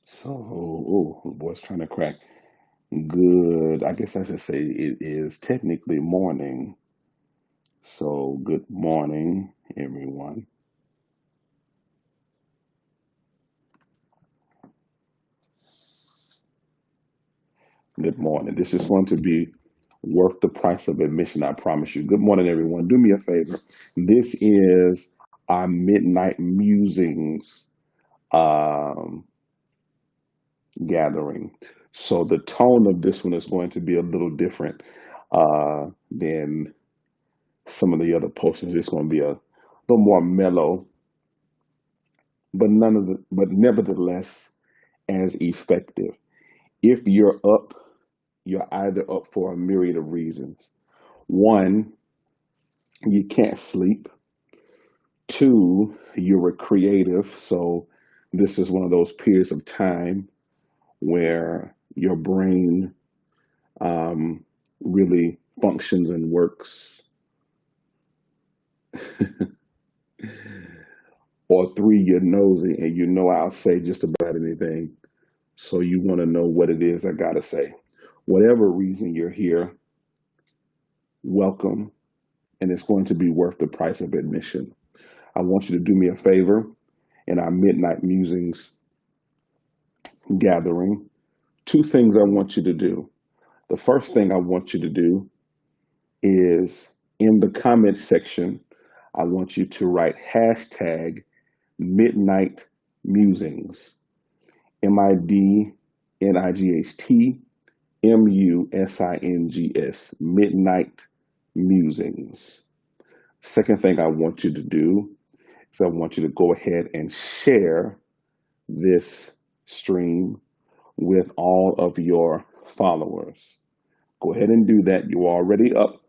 So, oh, boy's trying to crack. Good. I guess I should say it is technically morning. So, good morning, everyone. Good morning. This is going to be worth the price of admission, I promise you. Good morning, everyone. Do me a favor. This is our midnight musings um, gathering. So, the tone of this one is going to be a little different than some of the other potions. It's going to be a little more mellow, but nevertheless as effective. If you're up, you're either up for a myriad of reasons. One, you can't sleep. Two, you're a creative, so this is one of those periods of time where your brain um, really functions and works. Or three, you're nosy and you know I'll say just about anything. So you want to know what it is I got to say. Whatever reason you're here, welcome, and it's going to be worth the price of admission. I want you to do me a favor in our Midnight Musings gathering. Two things I want you to do. The first thing I want you to do is in the comment section, I want you to write hashtag Midnight Musings, MIDNIGHT Midnight Musings. Second thing I want you to do is I want you to go ahead and share this stream with all of your followers. Go ahead and do that. You're already up.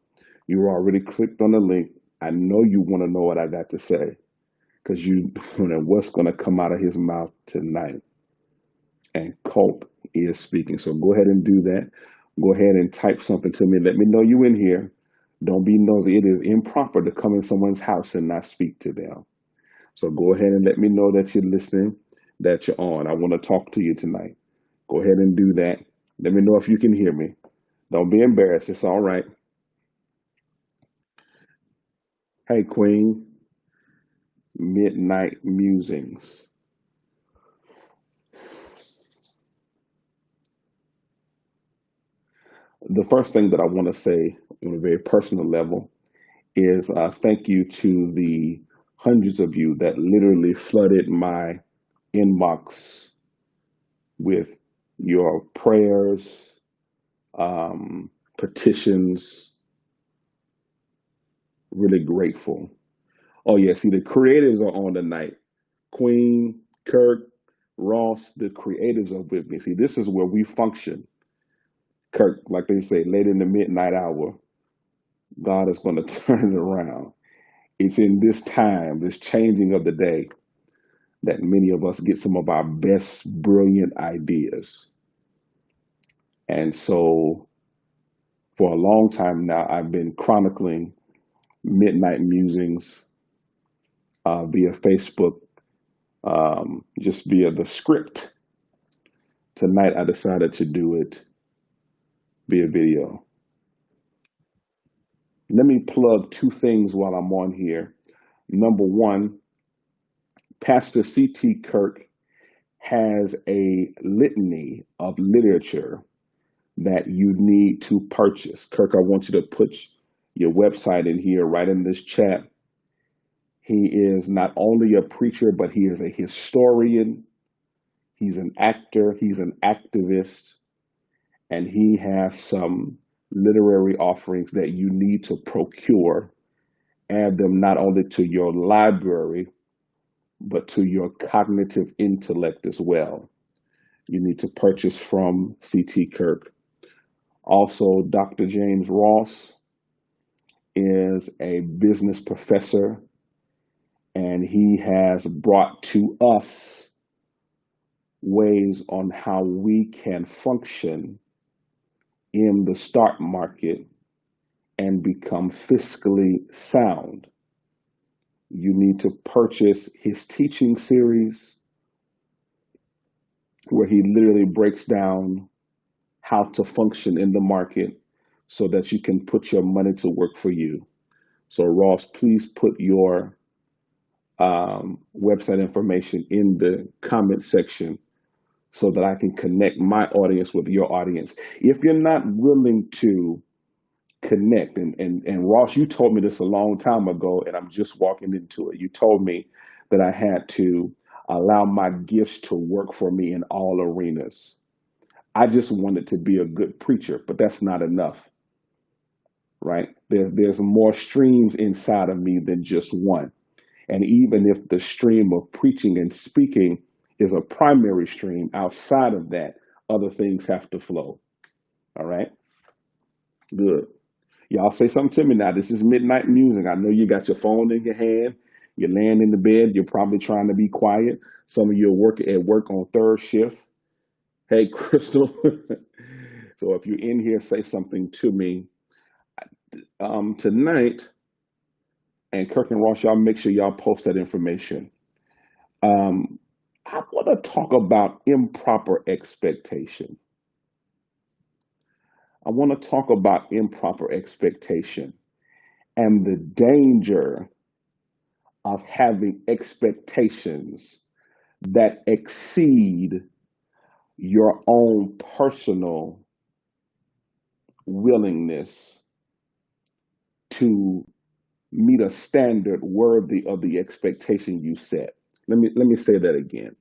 You already clicked on the link. I know you want to know what I got to say because you know what's going to come out of his mouth tonight. And Culp is speaking. So go ahead and do that. Go ahead and type something to me. Let me know you in here. Don't be nosy. It is improper to come in someone's house and not speak to them. So go ahead and let me know that you're listening, that you're on. I want to talk to you tonight. Go ahead and do that. Let me know if you can hear me. Don't be embarrassed. It's all right. Hey, Queen, Midnight Musings. The first thing that I want to say on a very personal level is thank you to the hundreds of you that literally flooded my inbox with your prayers, petitions. Really grateful. Oh yeah, see the creatives are on tonight. Queen, Kirk, Ross, the creatives are with me. See, this is where we function. Kirk, like they say, late in the midnight hour, God is going to turn it around. It's in this time, this changing of the day, that many of us get some of our best, brilliant ideas. And so, for a long time now, I've been chronicling midnight musings via Facebook, just via the script. Tonight, I decided to do it via video. Let me plug two things while I'm on here. Number one, Pastor C.T. Kirk has a litany of literature that you need to purchase. Kirk, I want you to put your website in here, right in this chat. He is not only a preacher, but he is a historian. He's an actor. He's an activist. And he has some literary offerings that you need to procure. Add them not only to your library, but to your cognitive intellect as well. You need to purchase from C.T. Kirk. Also, Dr. James Ross is a business professor, and he has brought to us ways on how we can function in the stock market and become fiscally sound. You need to purchase his teaching series. where he literally breaks down how to function in the market so that you can put your money to work for you. So, Ross, please put your website information in the comment section so that I can connect my audience with your audience. If you're not willing to connect, and Ross, you told me this a long time ago, and I'm just walking into it. You told me that I had to allow my gifts to work for me in all arenas. I just wanted to be a good preacher, but that's not enough, right? There's more streams inside of me than just one. And even if the stream of preaching and speaking is a primary stream, outside of that, other things have to flow. All right? Good. Y'all say something to me now. This is midnight music. I know you got your phone in your hand. You're laying in the bed. You're probably trying to be quiet. Some of you are working at work on third shift. Hey, Crystal. So if you're in here, say something to me. Tonight, and Kirk and Ross, y'all make sure y'all post that information. Um, I want to talk about improper expectation. I want to talk about improper expectation and the danger of having expectations that exceed your own personal willingness to meet a standard worthy of the expectation you set. Let me say that again.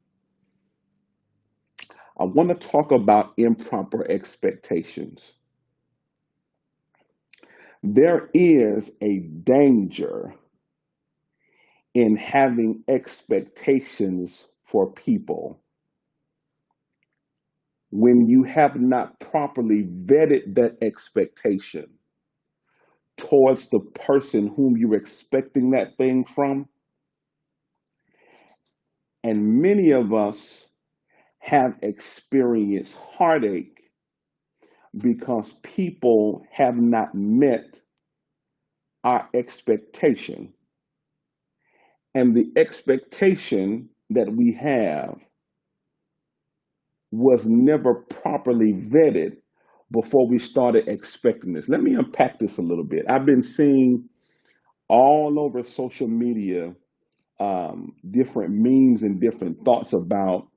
I want to talk about improper expectations. There is a danger in having expectations for people when you have not properly vetted that expectation towards the person whom you're expecting that thing from. And many of us have experienced heartache because people have not met our expectation. And the expectation that we have was never properly vetted before we started expecting this. Let me unpack this a little bit. I've been seeing all over social media different memes and different thoughts about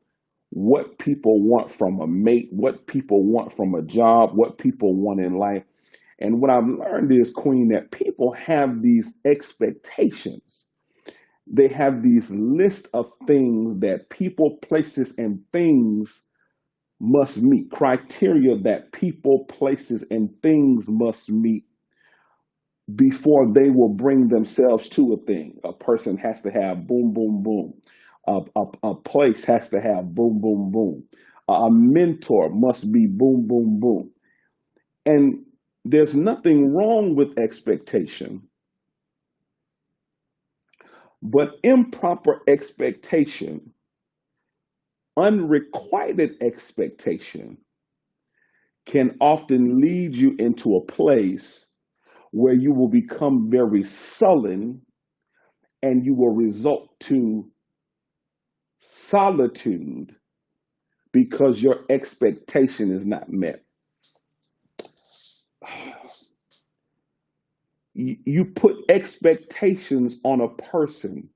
what people want from a mate, what people want from a job, what people want in life. And what I've learned is, Queen, that people have these expectations. They have these lists of things that people, places, and things must meet, criteria that people, places, and things must meet before they will bring themselves to a thing. A person has to have boom, boom, boom. A place has to have boom, boom, boom. A mentor must be boom, boom, boom. And there's nothing wrong with expectation, but improper expectation, unrequited expectation, can often lead you into a place where you will become very sullen and you will result to solitude because your expectation is not met. You put expectations on a person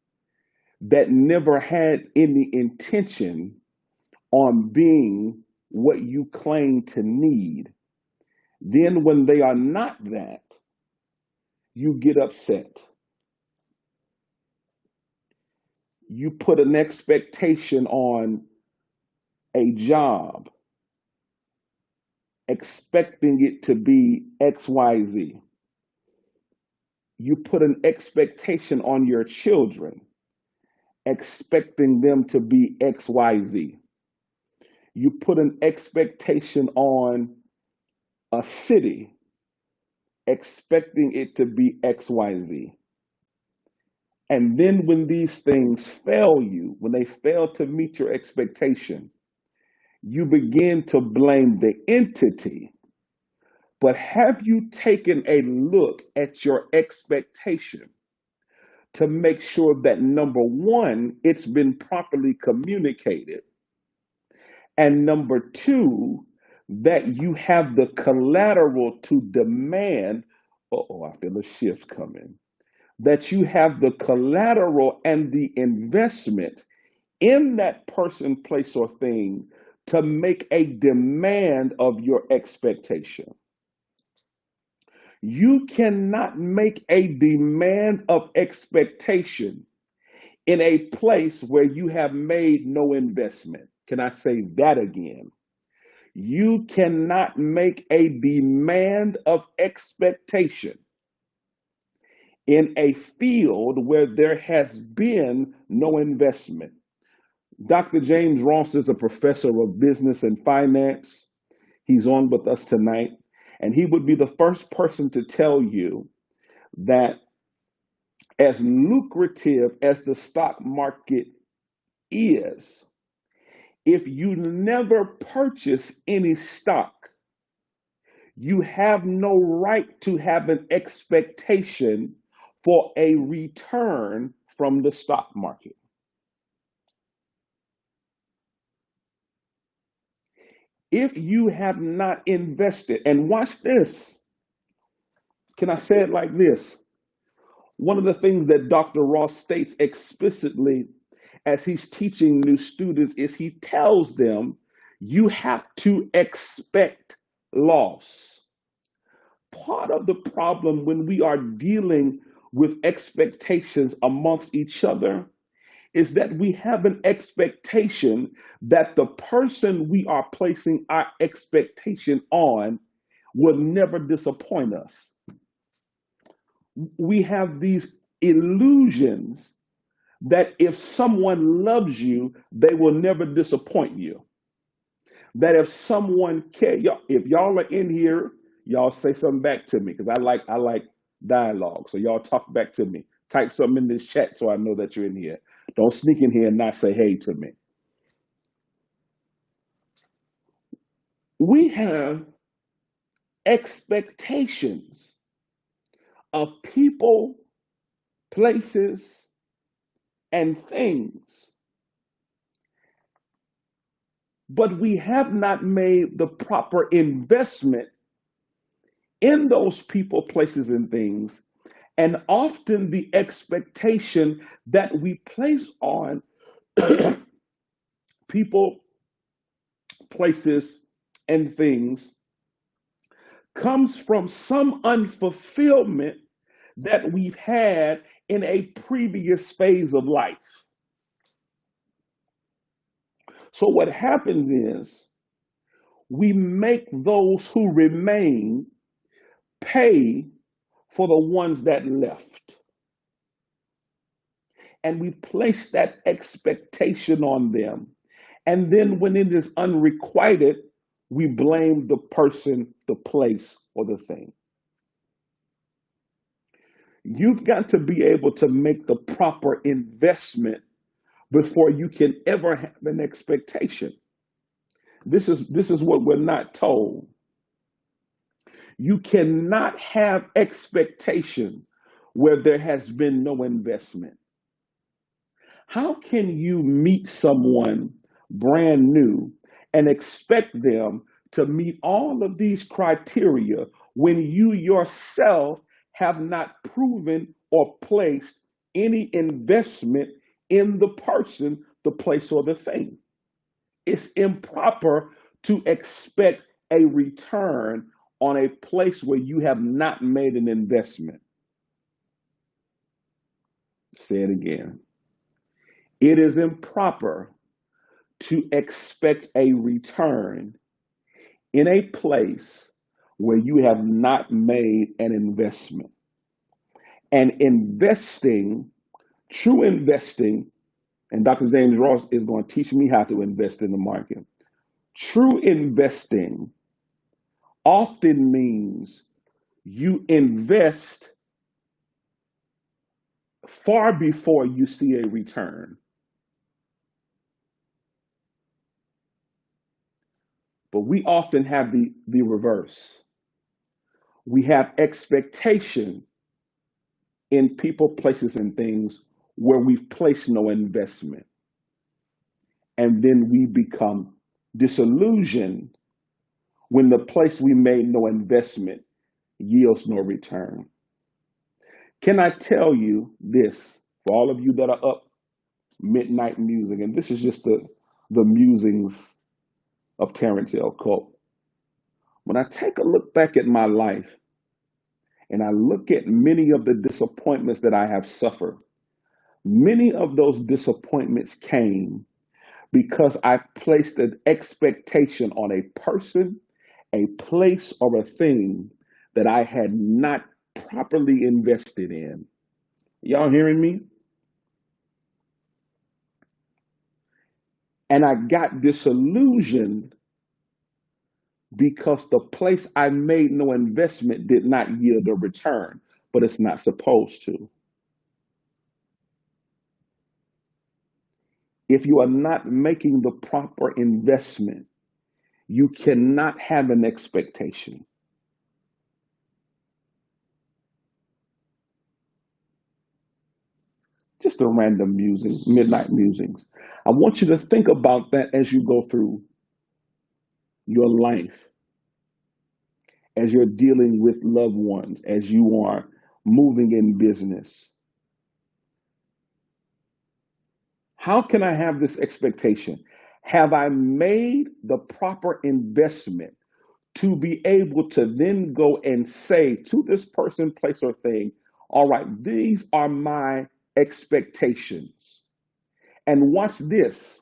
that never had any intention on being what you claim to need. Then, when they are not that, you get upset. You put an expectation on a job, expecting it to be XYZ. You put an expectation on your children, expecting them to be XYZ. You put an expectation on a city, expecting it to be XYZ. And then when these things fail you, when they fail to meet your expectation, you begin to blame the entity. But have you taken a look at your expectation to make sure that, number one, it's been properly communicated, And number two, that you have the collateral to demand. Oh, I feel a shift coming. That you have the collateral and the investment in that person, place, or thing to make a demand of your expectation. You cannot make a demand of expectation in a place where you have made no investment. Can I say that again? You cannot make a demand of expectation in a field where there has been no investment. Dr. James Ross is a professor of business and finance. He's on with us tonight, and he would be the first person to tell you that as lucrative as the stock market is, if you never purchase any stock, you have no right to have an expectation for a return from the stock market. If you have not invested, and watch this, can I say it like this? One of the things that Dr. Ross states explicitly as he's teaching new students is he tells them you have to expect loss. Part of the problem when we are dealing with expectations amongst each other is that we have an expectation that the person we are placing our expectation on will never disappoint us. We have these illusions that if someone loves you, they will never disappoint you. That if someone cares, if y'all are in here, y'all say something back to me because I like dialogue. So y'all talk back to me. Type something in this chat so I know that you're in here. Don't sneak in here and not say hey to me. We have expectations of people, places, and things, but we have not made the proper investment in those people, places, and things. And often the expectation that we place on people, places, and things comes from some unfulfillment that we've had in a previous phase of life. So what happens is we make those who remain pay for the ones that left. And we place that expectation on them. And then when it is unrequited, we blame the person, the place, or the thing. You've got to be able to make the proper investment before you can ever have an expectation. This is what we're not told. You cannot have expectation where there has been no investment. How can you meet someone brand new and expect them to meet all of these criteria when you yourself have not proven or placed any investment in the person, the place, or the thing? It's improper to expect a return on a place where you have not made an investment. Say it again. It is improper to expect a return in a place where you have not made an investment. And investing, true investing, and Dr. James Ross is going to teach me how to invest in the market. True investing often means you invest far before you see a return. But we often have the reverse. We have expectation in people, places, and things where we've placed no investment. And then we become disillusion when the place we made no investment yields no return. Can I tell you this for all of you that are up midnight musing, and this is just the musings of Terrance L. Culp. When I take a look back at my life and I look at many of the disappointments that I have suffered, many of those disappointments came because I placed an expectation on a person, a place, or a thing that I had not properly invested in. Y'all hearing me? And I got disillusioned because the place I made no investment did not yield a return, but it's not supposed to. If you are not making the proper investment, you cannot have an expectation. Just a random musing, midnight musings. I want you to think about that as you go through your life, as you're dealing with loved ones, as you are moving in business. How can I have this expectation? Have I made the proper investment to be able to then go and say to this person, place, or thing, all right, these are my expectations. And watch this,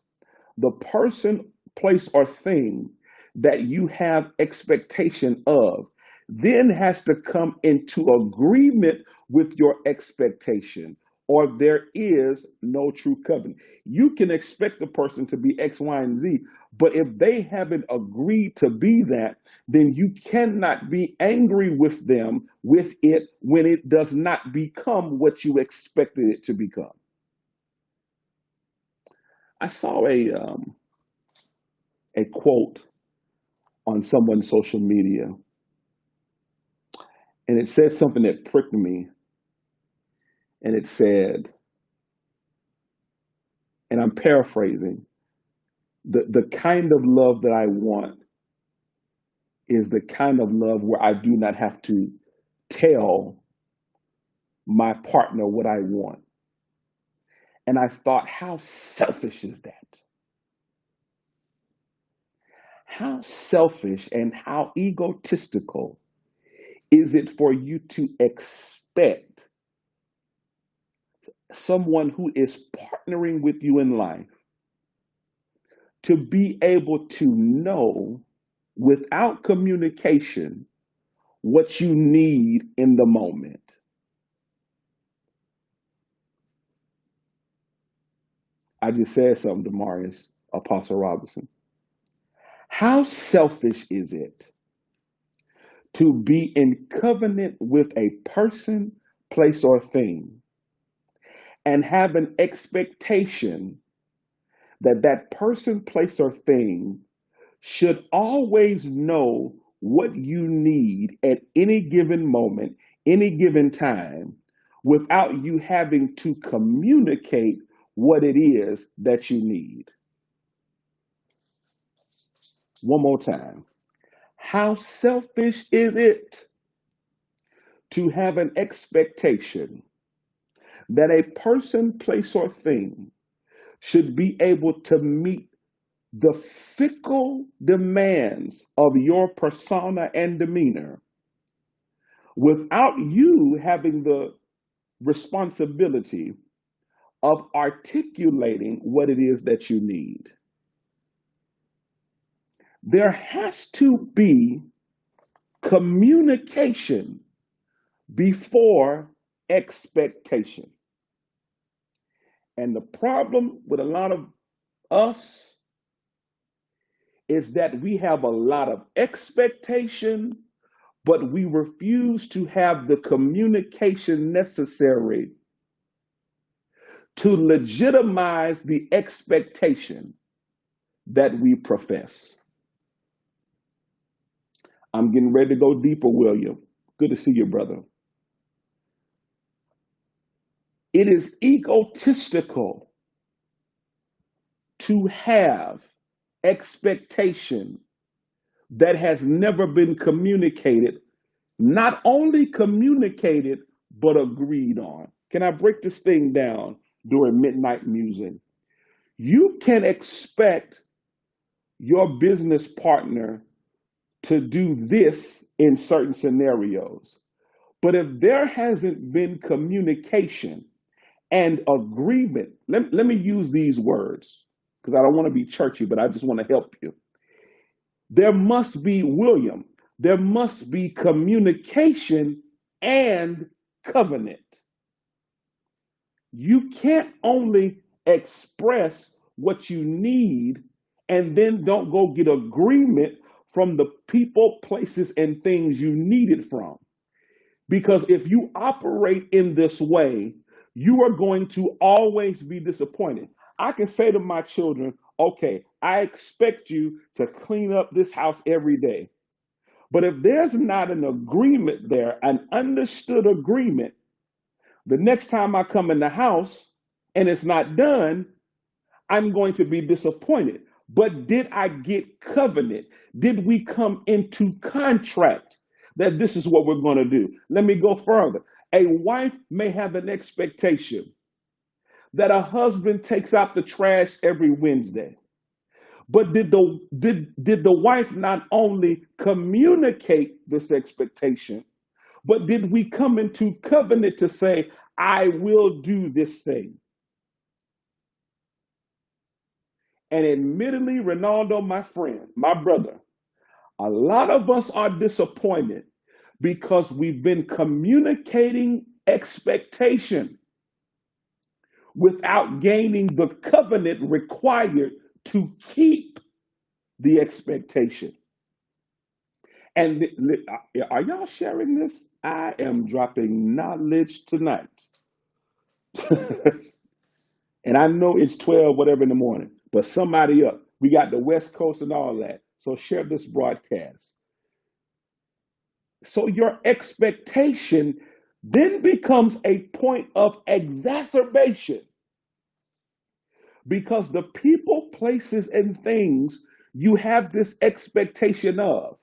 the person, place, or thing that you have expectation of then has to come into agreement with your expectation, or there is no true covenant. You can expect the person to be X, Y, and Z, but if they haven't agreed to be that, then you cannot be angry with them with it when it does not become what you expected it to become. I saw a quote on someone's social media, and it said something that pricked me. And it said, and I'm paraphrasing, the kind of love that I want is the kind of love where I do not have to tell my partner what I want. And I thought, how selfish is that? How selfish and how egotistical is it for you to expect someone who is partnering with you in life to be able to know without communication what you need in the moment? I just said something to Marius, Apostle Robinson. How selfish is it to be in covenant with a person, place, or thing and have an expectation that that person, place, or thing should always know what you need at any given moment, any given time, without you having to communicate what it is that you need? One more time. How selfish is it to have an expectation that a person, place, or thing should be able to meet the fickle demands of your persona and demeanor without you having the responsibility of articulating what it is that you need? There has to be communication before expectation. And the problem with a lot of us is that we have a lot of expectation, but we refuse to have the communication necessary to legitimize the expectation that we profess. I'm getting ready to go deeper, William. Good to see you, brother. It is egotistical to have expectation that has never been communicated, not only communicated, but agreed on. Can I break this thing down during midnight musing? You can expect your business partner to do this in certain scenarios. But if there hasn't been communication and agreement, let me use these words because I don't want to be churchy, but I just want to help you. There must be, William, there must be communication and covenant. You can't only express what you need and then don't go get agreement from the people, places, and things you need it from. Because if you operate in this way, you are going to always be disappointed. I can say to my children, okay, I expect you to clean up this house every day. But if there's not an agreement there, an understood agreement, the next time I come in the house and it's not done, I'm going to be disappointed. But did I get covenant? Did we come into contract that this is what we're going to do? Let me go further. A wife may have an expectation that a husband takes out the trash every Wednesday. But did the wife not only communicate this expectation, but did we come into covenant to say, I will do this thing? And admittedly, Ronaldo, my friend, my brother, a lot of us are disappointed because we've been communicating expectation without gaining the covenant required to keep the expectation. And are y'all sharing this? I am dropping knowledge tonight. And I know it's 12, whatever in the morning, but somebody up. We got the West Coast and all that. So share this broadcast. So your expectation then becomes a point of exacerbation because the people, places, and things you have this expectation of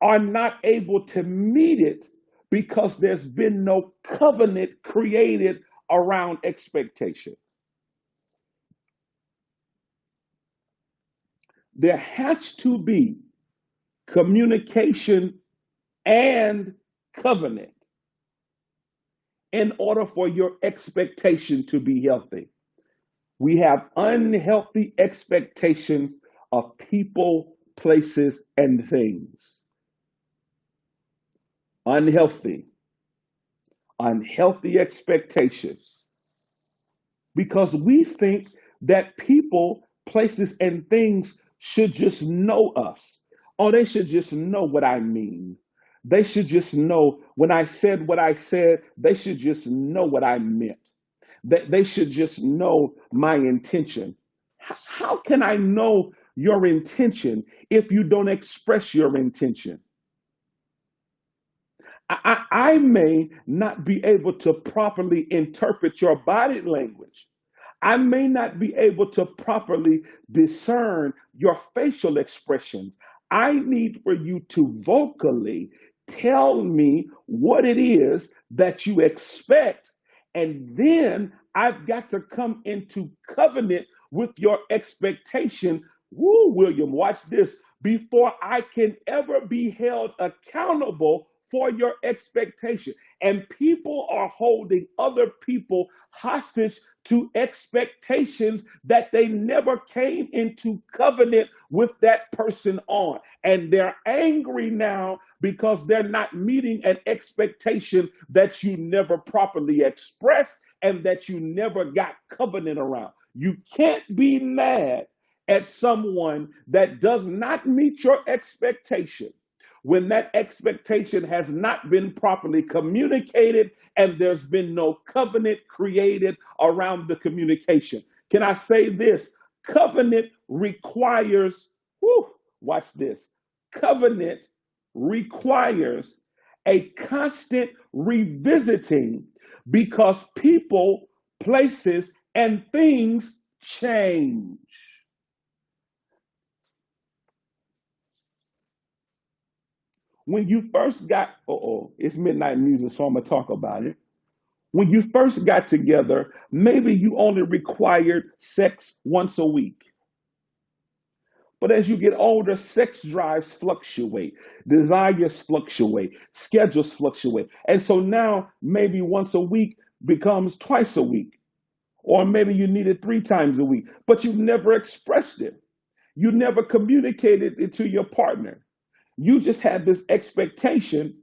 are not able to meet it because there's been no covenant created around expectation. There has to be communication and covenant in order for your expectation to be healthy. We have unhealthy expectations of people, places, and things. Unhealthy expectations. Because we think that people, places, and things should just know us. Oh, they should just know what I mean. They should just know when I said what I said, they should just know what I meant. They should just know my intention. How can I know your intention if you don't express your intention? I may not be able to properly interpret your body language. I may not be able to properly discern your facial expressions. I need for you to vocally tell me what it is that you expect. And then I've got to come into covenant with your expectation. Woo, William, watch this. Before I can ever be held accountable for your expectation. And people are holding other people hostage to expectations that they never came into covenant with that person on. And they're angry now because they're not meeting an expectation that you never properly expressed and that you never got covenant around. You can't be mad at someone that does not meet your expectation when that expectation has not been properly communicated and there's been no covenant created around the communication. Can I say this? Covenant requires, watch this. Covenant requires a constant revisiting because people, places, and things change. When you first got, it's midnight music, so I'm going to talk about it. When you first got together, maybe you only required sex once a week. But as you get older, sex drives fluctuate, desires fluctuate, schedules fluctuate. And so now maybe once a week becomes twice a week, or maybe you need it 3 times a week, but you've never expressed it. You never communicated it to your partner. You just had this expectation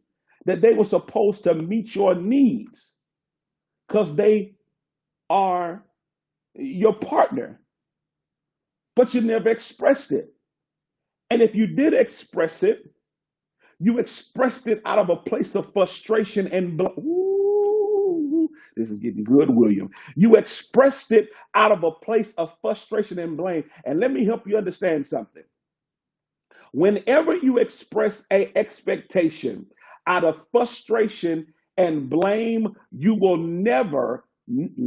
that they were supposed to meet your needs because they are your partner, but you never expressed it. And if you did express it, you expressed it out of a place of frustration and ooh, this is getting good, William. You expressed it out of a place of frustration and blame. And let me help you understand something. Whenever you express a expectation out of frustration and blame, you will never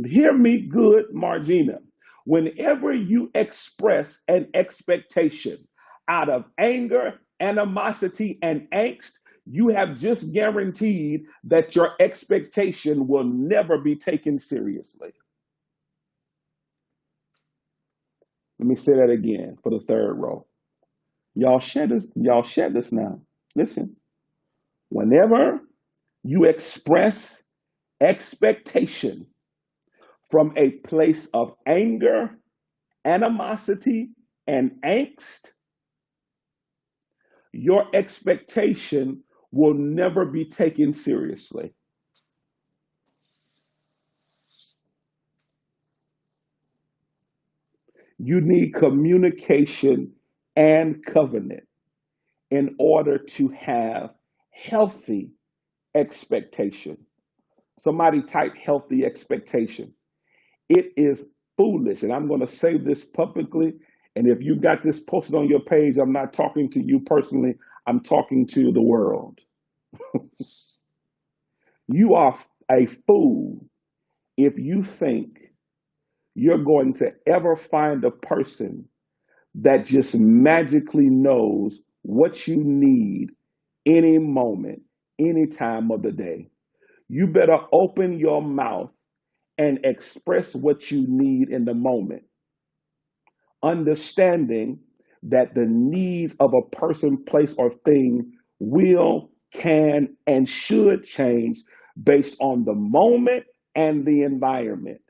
hear me good, Margina. Whenever you express an expectation out of anger, animosity, and angst, you have just guaranteed that your expectation will never be taken seriously. Let me say that again for the third row. Y'all share this now. Listen. Whenever you express expectation from a place of anger, animosity, and angst, your expectation will never be taken seriously. You need communication and covenant in order to have healthy expectation. Somebody type healthy expectation. It is foolish. And I'm going to say this publicly. And if you got this posted on your page, I'm not talking to you personally, I'm talking to the world. You are a fool if you think you're going to ever find a person that just magically knows what you need any moment, any time of the day. You better open your mouth and express what you need in the moment, understanding that the needs of a person, place, or thing will, can, and should change based on the moment and the environment.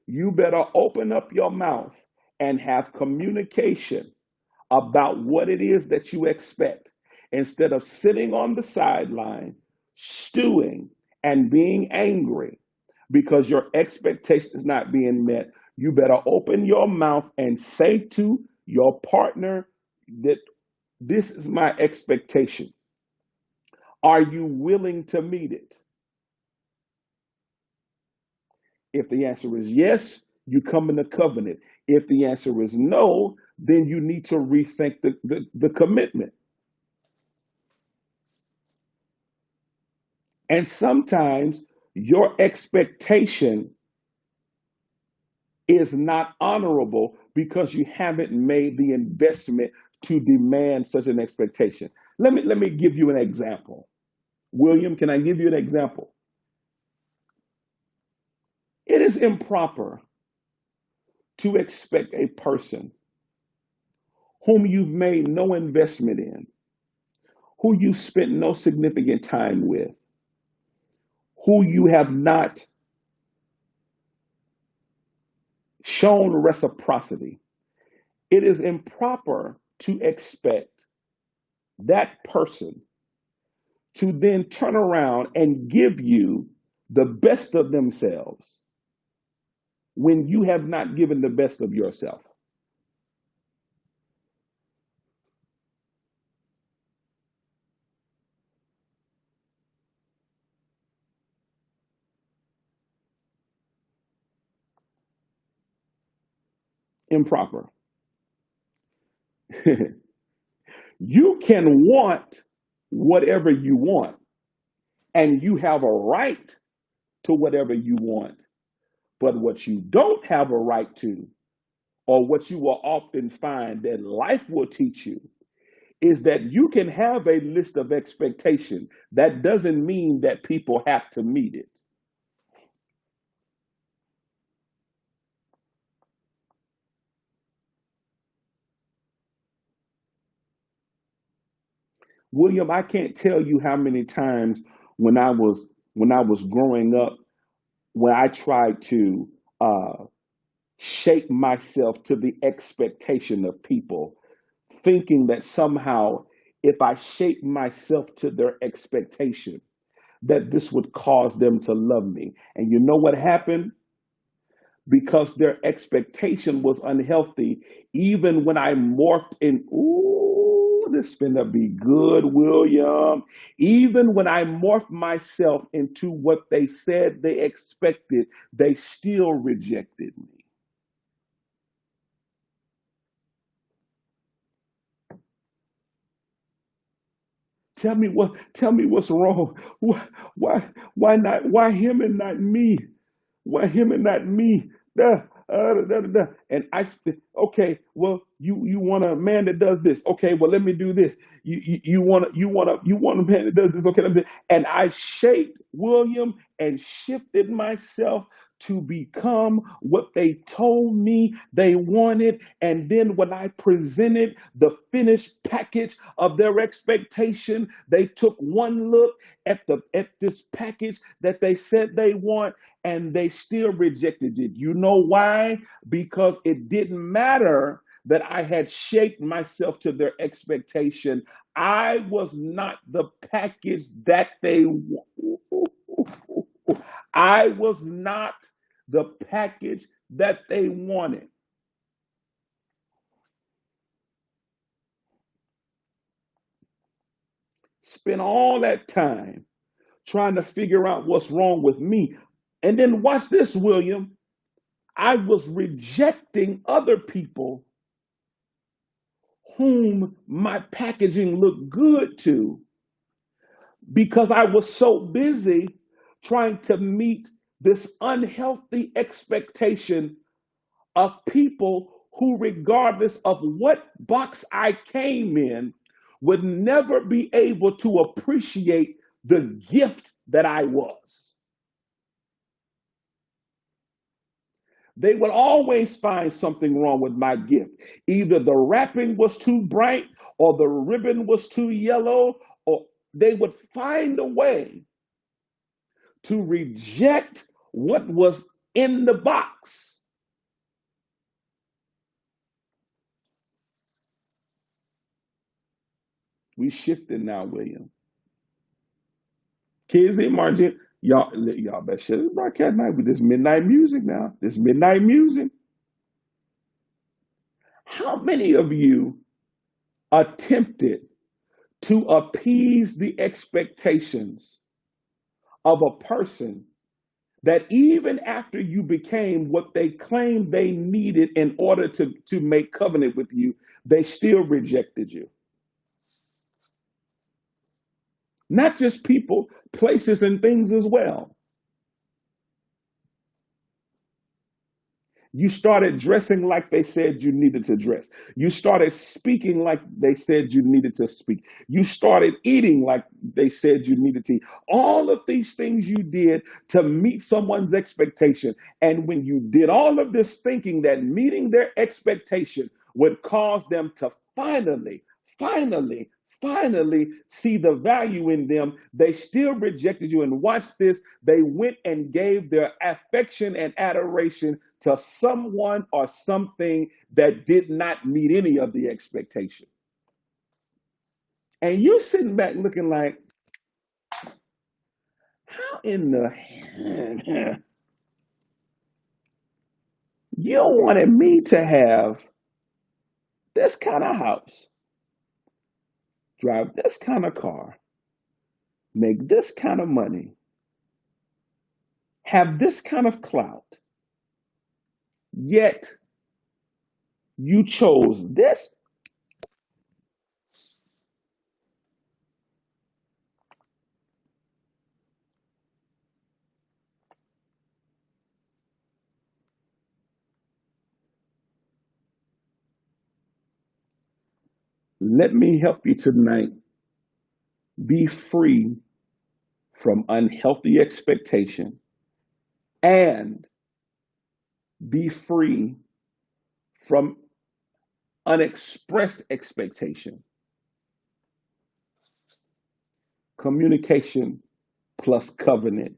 You better open up your mouth and have communication about what it is that you expect instead of sitting on the sideline, stewing, and being angry because your expectation is not being met. You better open your mouth and say to your partner that this is my expectation. Are you willing to meet it? If the answer is yes, you come in the covenant. If the answer is no, then you need to rethink the commitment. And sometimes your expectation is not honorable because you haven't made the investment to demand such an expectation. Let me give you an example. William, can I give you an example? It is improper to expect a person whom you've made no investment in, who you spent no significant time with, who you have not shown reciprocity. It is improper to expect that person to then turn around and give you the best of themselves when you have not given the best of yourself. Improper. You can want whatever you want, and you have a right to whatever you want. But what you don't have a right to, or what you will often find that life will teach you, is that you can have a list of expectation. That doesn't mean that people have to meet it. William, I can't tell you how many times when I was growing up, when I tried to shape myself to the expectation of people, thinking that somehow if I shape myself to their expectation, that this would cause them to love me. And you know what happened? Because their expectation was unhealthy. Even when I morphed in, ooh, this finna be good, William. Even when I morphed myself into what they said they expected, they still rejected me. Tell me what's wrong. Why not? Why him and not me? Why him and not me? And okay, well, you want a man that does this. Okay, well, let me do this. You want a man that does this. Okay, let me do. And I shaped William and shifted myself to become what they told me they wanted. And then when I presented the finished package of their expectation, they took one look at this package that they said they want, and they still rejected it. You know why? Because it didn't matter that I had shaped myself to their expectation. I was not the package that they I was not the package that they wanted. Spent all that time trying to figure out what's wrong with me. And then watch this, William. I was rejecting other people whom my packaging looked good to because I was so busy trying to meet this unhealthy expectation of people who, regardless of what box I came in, would never be able to appreciate the gift that I was. They would always find something wrong with my gift. Either the wrapping was too bright, or the ribbon was too yellow, or they would find a way to reject what was in the box. We shifted now, William. Kids in margin, y'all better shut this broadcast night with this midnight music now. This midnight music. How many of you attempted to appease the expectations of a person that even after you became what they claimed they needed in order to make covenant with you, they still rejected you? Not just people, places, and things as well. You started dressing like they said you needed to dress. You started speaking like they said you needed to speak. You started eating like they said you needed to eat. All of these things you did to meet someone's expectation. And when you did all of this thinking that meeting their expectation would cause them to finally, finally see the value in them, they still rejected you. And watch this, they went and gave their affection and adoration to someone or something that did not meet any of the expectation. And you sitting back looking like, how in the you wanted me to have this kind of house, drive this kind of car, make this kind of money, have this kind of clout, yet you chose this. Let me help you tonight be free from unhealthy expectation and be free from unexpressed expectation. Communication plus covenant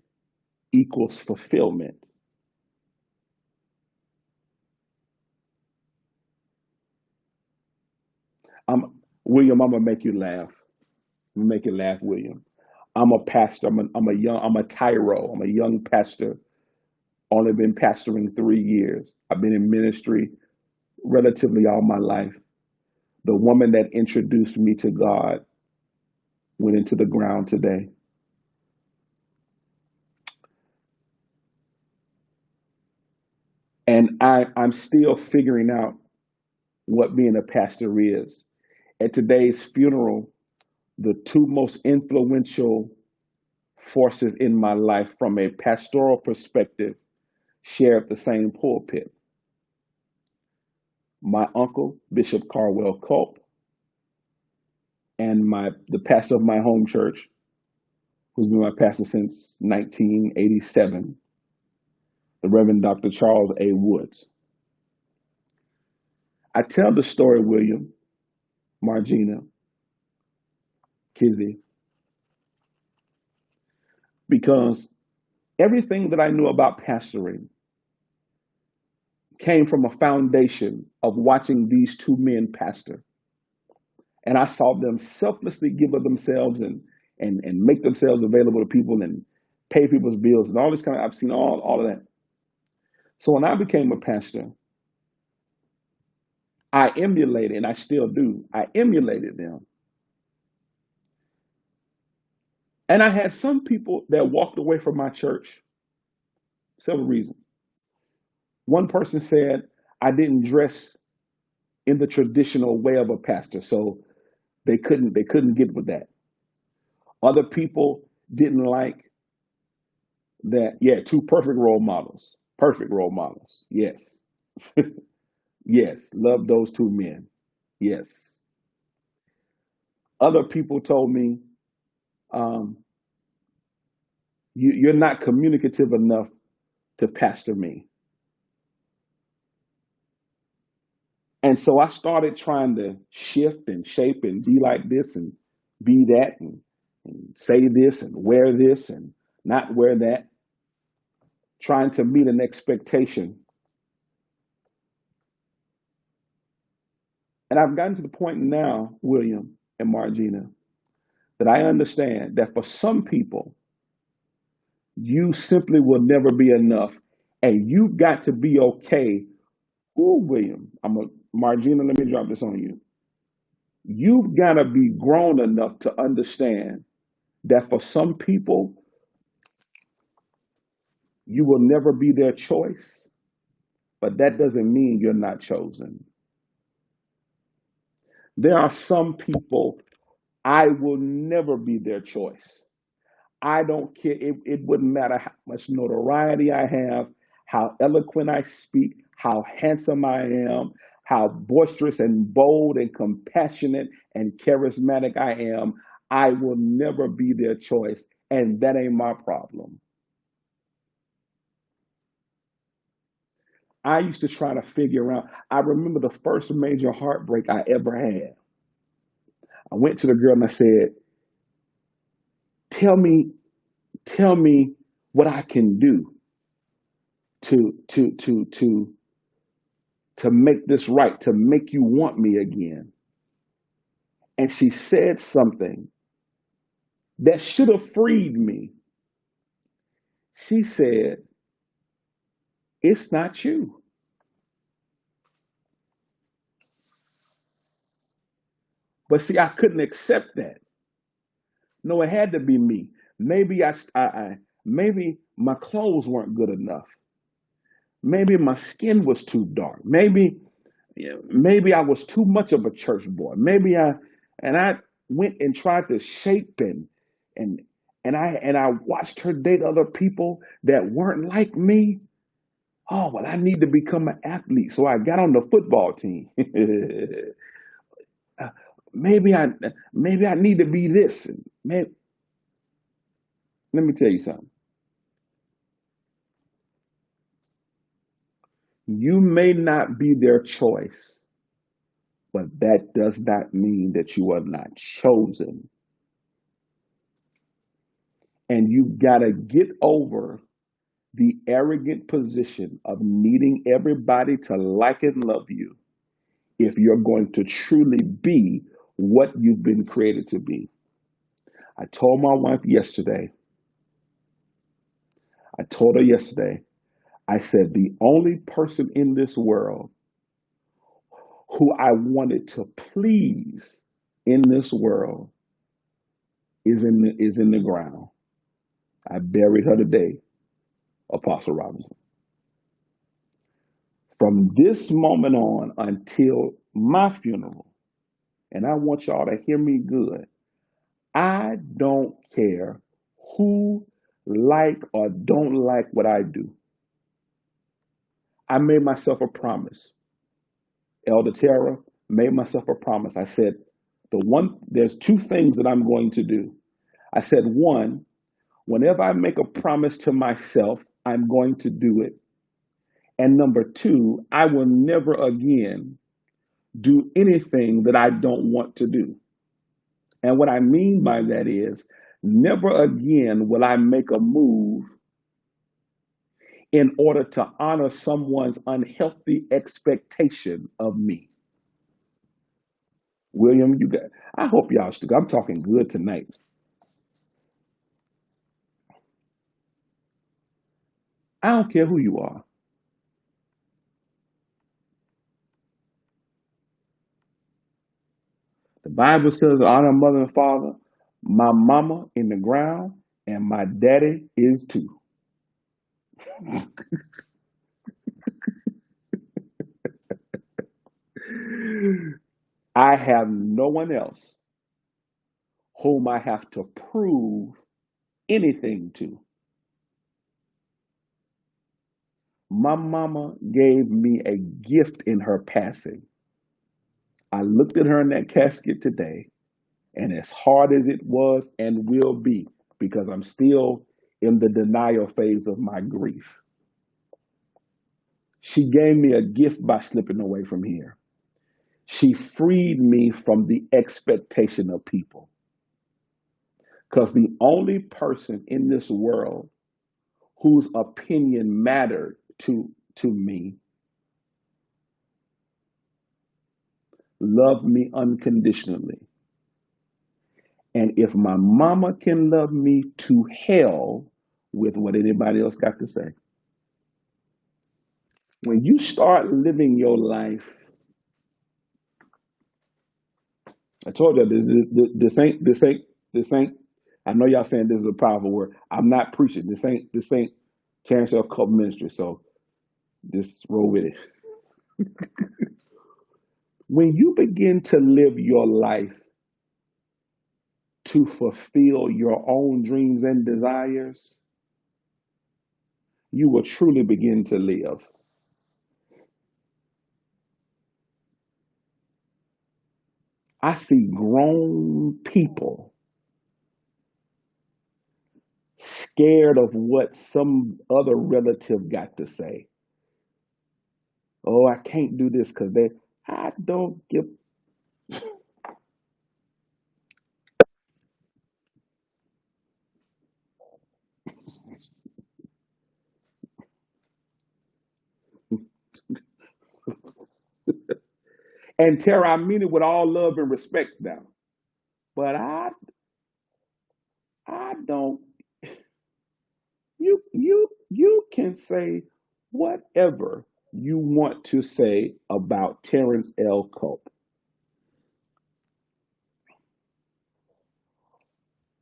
equals fulfillment. William, I'm gonna make you laugh. I'm gonna make you laugh, William. I'm a pastor. I'm a tyro. I'm a young pastor. Only been pastoring 3 years. I've been in ministry relatively all my life. The woman that introduced me to God went into the ground today. And I'm still figuring out what being a pastor is. At today's funeral, the two most influential forces in my life from a pastoral perspective shared the same pulpit. My uncle, Bishop Carwell Culp, and the pastor of my home church, who's been my pastor since 1987, the Reverend Dr. Charles A. Woods. I tell the story, William, Margina, Kizzy, because everything that I knew about pastoring came from a foundation of watching these two men pastor. And I saw them selflessly give of themselves and make themselves available to people and pay people's bills and all this I've seen all of that. So when I became a pastor, I emulated, and I still do, I emulated them. And I had some people that walked away from my church, several reasons. One person said I didn't dress in the traditional way of a pastor, so they couldn't get with that. Other people didn't like that. Yeah, two perfect role models. Perfect role models. Yes. Yes. Love those two men. Yes. Other people told me, um, you're not communicative enough to pastor me. And so I started trying to shift and shape and be like this and be that and say this and wear this and not wear that, trying to meet an expectation. And I've gotten to the point now, William and Margina, that I understand that for some people, you simply will never be enough. And you've got to be okay. Ooh, William, Margina, let me drop this on you. You've got to be grown enough to understand that for some people, you will never be their choice, but that doesn't mean you're not chosen. There are some people I will never be their choice. I don't care. It wouldn't matter how much notoriety I have, how eloquent I speak, how handsome I am, how boisterous and bold and compassionate and charismatic I am. I will never be their choice. And that ain't my problem. I used to try to figure out. I remember the first major heartbreak I ever had. I went to the girl and I said, "Tell me, tell me what I can do to to to to to make this right, to make you want me again." And she said something that should have freed me. She said, "It's not you." But see, I couldn't accept that. No, it had to be me. Maybe maybe my clothes weren't good enough. Maybe my skin was too dark. Maybe I was too much of a church boy. I went and tried to shape and I watched her date other people that weren't like me. Oh, well, I need to become an athlete. So I got on the football team. maybe I maybe I need to be this. And let me tell you something. You may not be their choice, but that does not mean that you are not chosen. And you gotta get over the arrogant position of needing everybody to like and love you if you're going to truly be what you've been created to be. I told my wife yesterday, I told her yesterday, I said, the only person in this world who I wanted to please in this world is in the ground. I buried her today, Apostle Robinson. From this moment on until my funeral, and I want y'all to hear me good, I don't care who like or don't like what I do. I made myself a promise. Elder Terra made myself a promise. I said, there's two things that I'm going to do. I said, one, whenever I make a promise to myself, I'm going to do it. And number two, I will never again do anything that I don't want to do. And what I mean by that is, never again will I make a move in order to honor someone's unhealthy expectation of me. William, you got, I hope y'all still, I'm talking good tonight. I don't care who you are. The Bible says, honor mother and father, my mama in the ground, and my daddy is too. I have no one else whom I have to prove anything to. My mama gave me a gift in her passing. I looked at her in that casket today, and as hard as it was and will be, because I'm still in the denial phase of my grief, she gave me a gift by slipping away from here. She freed me from the expectation of people. Because the only person in this world whose opinion mattered to me loved me unconditionally. And if my mama can love me to hell with what anybody else got to say, when you start living your life, I told you this ain't. I know y'all saying this is a powerful word. I'm not preaching. This ain't Terrance L Culp ministry. So just roll with it. When you begin to live your life to fulfill your own dreams and desires, you will truly begin to live. I see grown people scared of what some other relative got to say. Oh, I can't do this because I don't give. And Tara, I mean it with all love and respect now. But I don't, you can say whatever you want to say about Terrance L. Culp.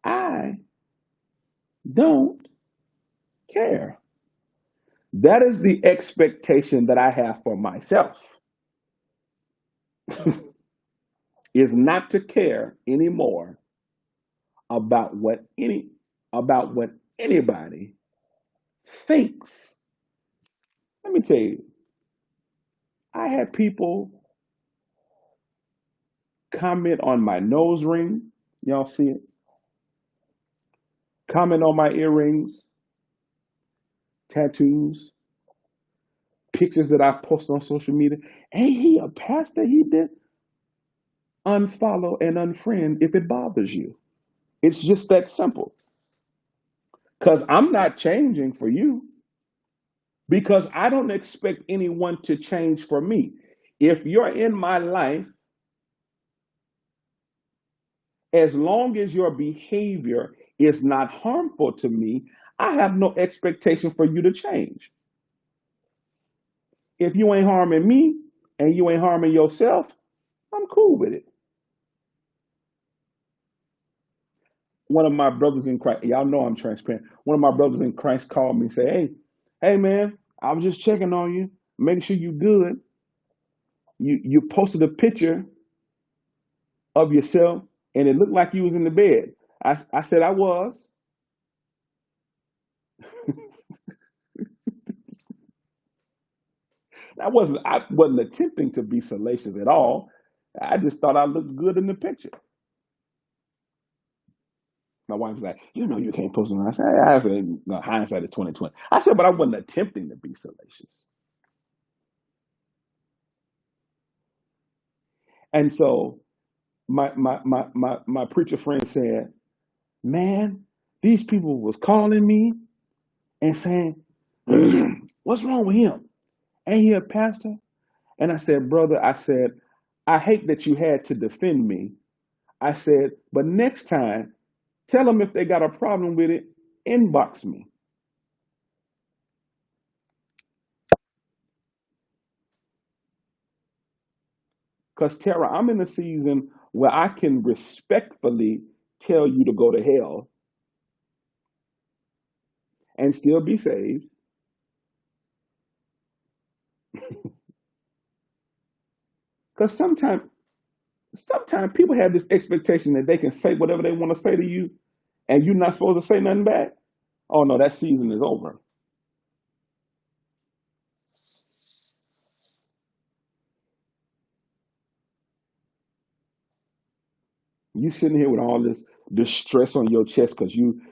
I don't care. That is the expectation that I have for myself. Is not to care anymore about what anybody thinks. Let me tell you, I had people comment on my nose ring. Y'all see it? Comment on my earrings, tattoos, pictures that I post on social media. Ain't he a pastor? He did unfollow and unfriend if it bothers you. It's just that simple. Because I'm not changing for you. Because I don't expect anyone to change for me. If you're in my life, as long as your behavior is not harmful to me, I have no expectation for you to change. If you ain't harming me and you ain't harming yourself, I'm cool with it. One of my brothers in Christ, y'all know I'm transparent. One of my brothers in Christ called me and said, hey man, I was just checking on you, making sure you good. You posted a picture of yourself and it looked like you was in the bed. I said I was. I wasn't attempting to be salacious at all. I just thought I looked good in the picture. My wife was like, you can't post it. I said, no, hindsight is 2020. I said, but I wasn't attempting to be salacious. And so my preacher friend said, man, these people was calling me and saying, what's wrong with him? Ain't he a pastor? And I said, brother, I hate that you had to defend me. I said, but next time, tell them if they got a problem with it, inbox me. Because Tara, I'm in a season where I can respectfully tell you to go to hell and still be saved. Because sometimes people have this expectation that they can say whatever they want to say to you and you're not supposed to say nothing back. Oh no, that season is over. You sitting here with all this stress on your chest because you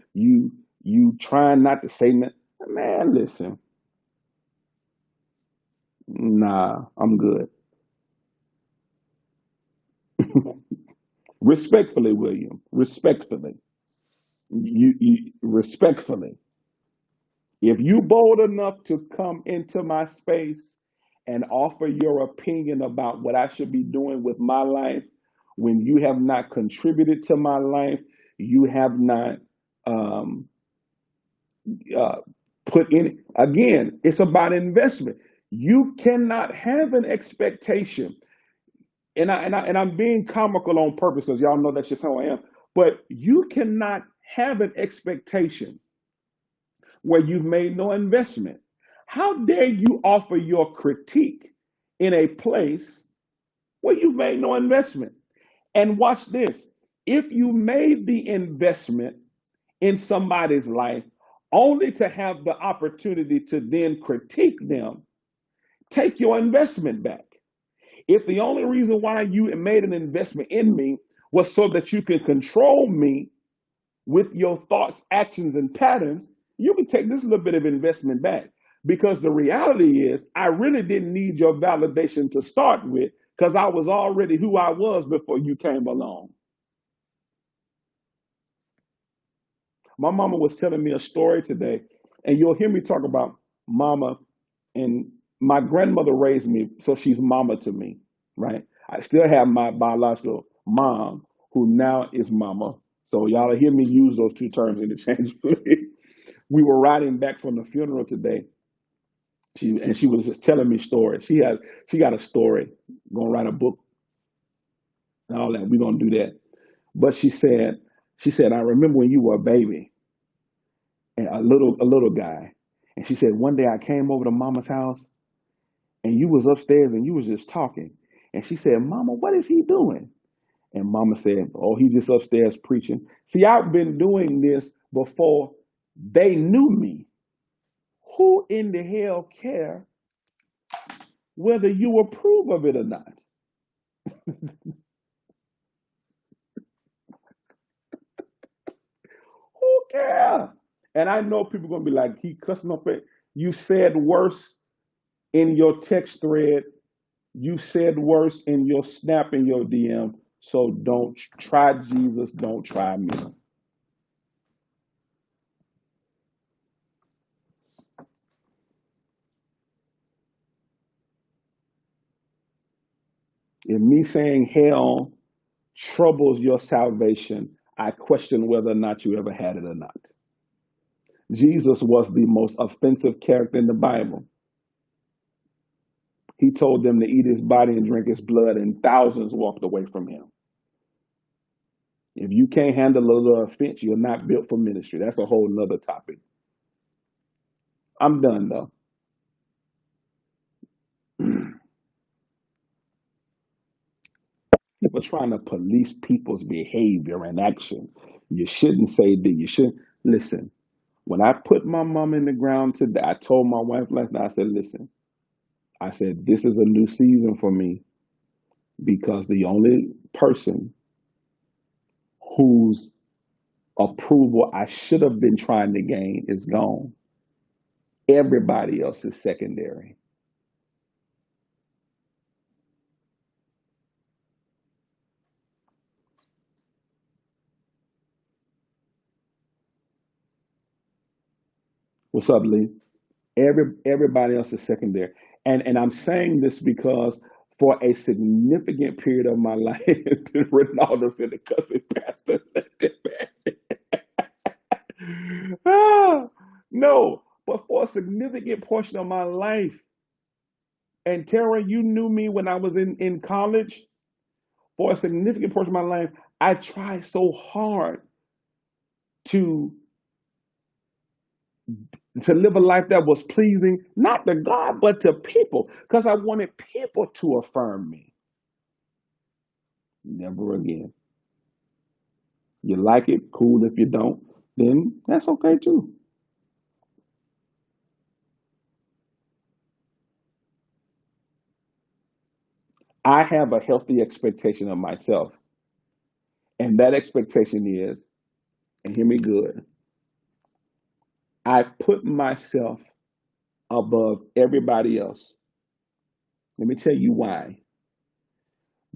trying not to say nothing. Man, listen, nah, I'm good. Respectfully, William. Respectfully. You respectfully. If you bold enough to come into my space and offer your opinion about what I should be doing with my life, when you have not contributed to my life, you have not um, uh, put in. Again, it's about investment. You cannot have an expectation, and I'm being comical on purpose because y'all know that's just how I am. But you cannot have an expectation where you've made no investment. How dare you offer your critique in a place where you've made no investment? And watch this. If you made the investment in somebody's life only to have the opportunity to then critique them, take your investment back. If the only reason why you made an investment in me was so that you can control me with your thoughts, actions, and patterns, you can take this little bit of investment back. Because the reality is, I really didn't need your validation to start with because I was already who I was before you came along. My mama was telling me a story today, and you'll hear me talk about mama. And my grandmother raised me, so she's mama to me, right? I still have my biological mom, who now is mama. So y'all will hear me use those two terms interchangeably. We were riding back from the funeral today. She was just telling me stories. She got a story. Gonna write a book and all that. We're gonna do that. But she said, I remember when you were a baby and a little guy. And she said, one day I came over to mama's house and you was upstairs and you was just talking. And she said, Mama, what is he doing? And mama said, oh, he just upstairs preaching. See, I've been doing this before they knew me. Who in the hell care whether you approve of it or not? Yeah. And I know people gonna be like, he cussing up it. You said worse in your text thread. You said worse in your snap in your DM. So don't try Jesus. Don't try me. If me saying hell troubles your salvation, I question whether or not you ever had it or not. Jesus was the most offensive character in the Bible. He told them to eat his body and drink his blood, and thousands walked away from him. If you can't handle a little offense, you're not built for ministry. That's a whole nother topic. I'm done though. People trying to police people's behavior and action. You shouldn't say that. You shouldn't listen. When I put my mom in the ground today, I told my wife last night, I said, listen, I said, this is a new season for me because the only person whose approval I should have been trying to gain is gone. Everybody else is secondary. What's up, Lee? Everybody else is secondary. And I'm saying this because for a significant period of my life, Ronaldo said the cussing pastor. ah, no, but for a significant portion of my life, and Tara, you knew me when I was in college. For a significant portion of my life, I tried so hard to to live a life that was pleasing not to God but to people because I wanted people to affirm me. Never again. You like it, cool. If you don't, then that's okay too. I have a healthy expectation of myself, and that expectation is, and hear me good, I put myself above everybody else. Let me tell you why.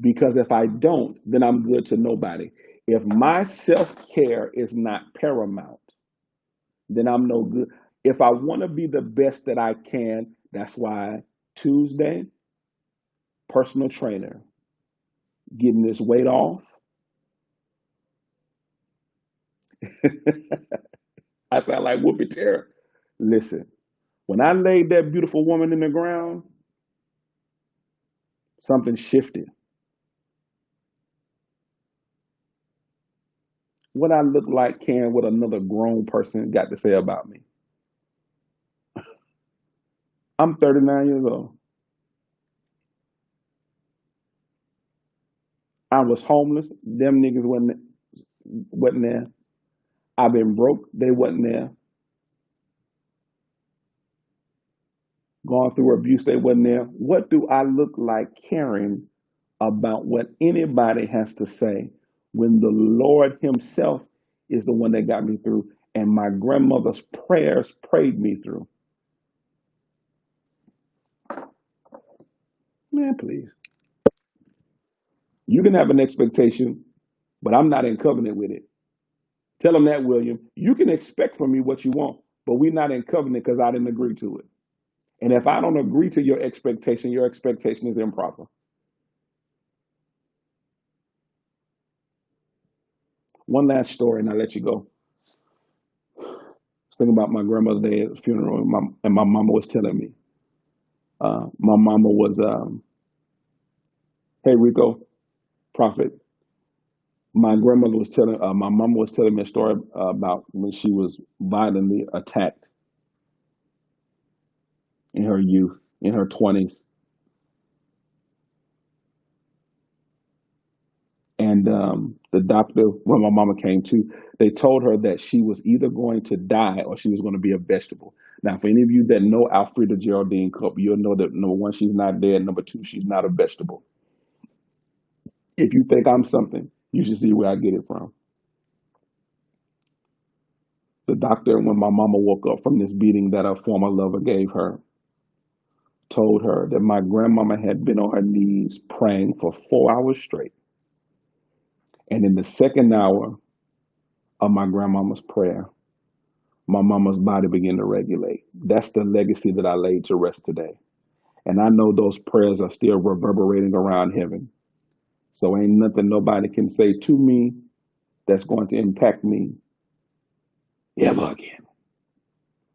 Because if I don't, then I'm good to nobody. If my self care is not paramount, then I'm no good. If I want to be the best that I can, that's why Tuesday, personal trainer, getting this weight off. I sound like Whoopi Terror. Listen, when I laid that beautiful woman in the ground, something shifted. What I look like can what another grown person got to say about me. I'm 39 years old. I was homeless. Them niggas wasn't there. I've been broke. They wasn't there. Gone through abuse. They wasn't there. What do I look like caring about what anybody has to say when the Lord Himself is the one that got me through and my grandmother's prayers prayed me through? Man, please. You can have an expectation, but I'm not in covenant with it. Tell them that, William. You can expect from me what you want, but we're not in covenant because I didn't agree to it. And if I don't agree to your expectation is improper. One last story, and I'll let you go. I was thinking about my grandmother's day at the funeral, and my mama was telling me. My mama was, hey, Rico, prophet. My mama was telling me a story about when she was violently attacked in her youth, in her 20s. And the doctor, when my mama came to, they told her that she was either going to die or she was going to be a vegetable. Now, for any of you that know Alfreda Geraldine Culp, you'll know that number one, she's not dead. Number two, she's not a vegetable. If you think I'm something, you should see where I get it from. The doctor, when my mama woke up from this beating that her former lover gave her, told her that my grandmama had been on her knees praying for 4 hours straight. And in the second hour of my grandmama's prayer, my mama's body began to regulate. That's the legacy that I laid to rest today. And I know those prayers are still reverberating around heaven. So ain't nothing nobody can say to me that's going to impact me ever again.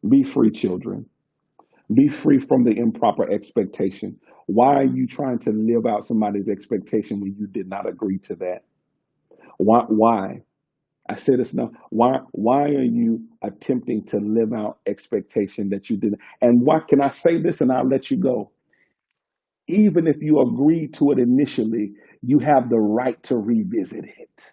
Be free, children. Be free from the improper expectation. Why are you trying to live out somebody's expectation when you did not agree to that? Why? I said this now. Why are you attempting to live out expectation that you didn't? And why can I say this and I'll let you go? Even if you agreed to it initially, you have the right to revisit it.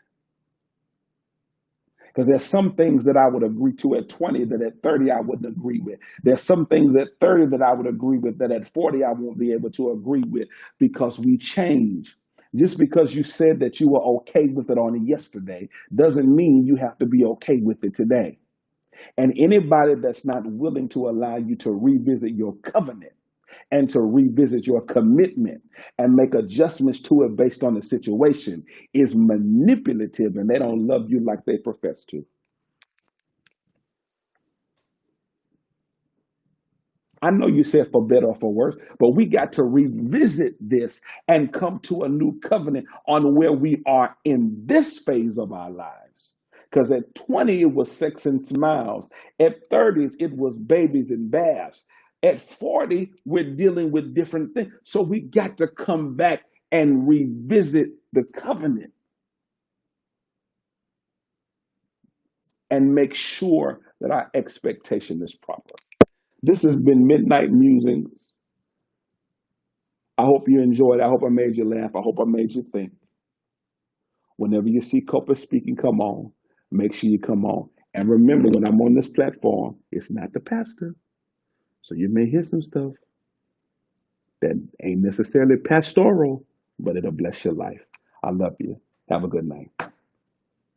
Because there's some things that I would agree to at 20 that at 30 I wouldn't agree with. There's some things at 30 that I would agree with that at 40 I won't be able to agree with because we change. Just because you said that you were okay with it on yesterday doesn't mean you have to be okay with it today. And anybody that's not willing to allow you to revisit your covenant and to revisit your commitment and make adjustments to it based on the situation is manipulative, and they don't love you like they profess to. I know you said for better or for worse, but we got to revisit this and come to a new covenant on where we are in this phase of our lives. Because at 20, it was sex and smiles. At 30s, it was babies and baths. At 40, we're dealing with different things. So we got to come back and revisit the covenant and make sure that our expectation is proper. This has been Midnight Musings. I hope you enjoyed. I hope I made you laugh. I hope I made you think. Whenever you see Culp speaking, come on. Make sure you come on. And remember, when I'm on this platform, it's not the pastor. So you may hear some stuff that ain't necessarily pastoral, but it'll bless your life. I love you. Have a good night.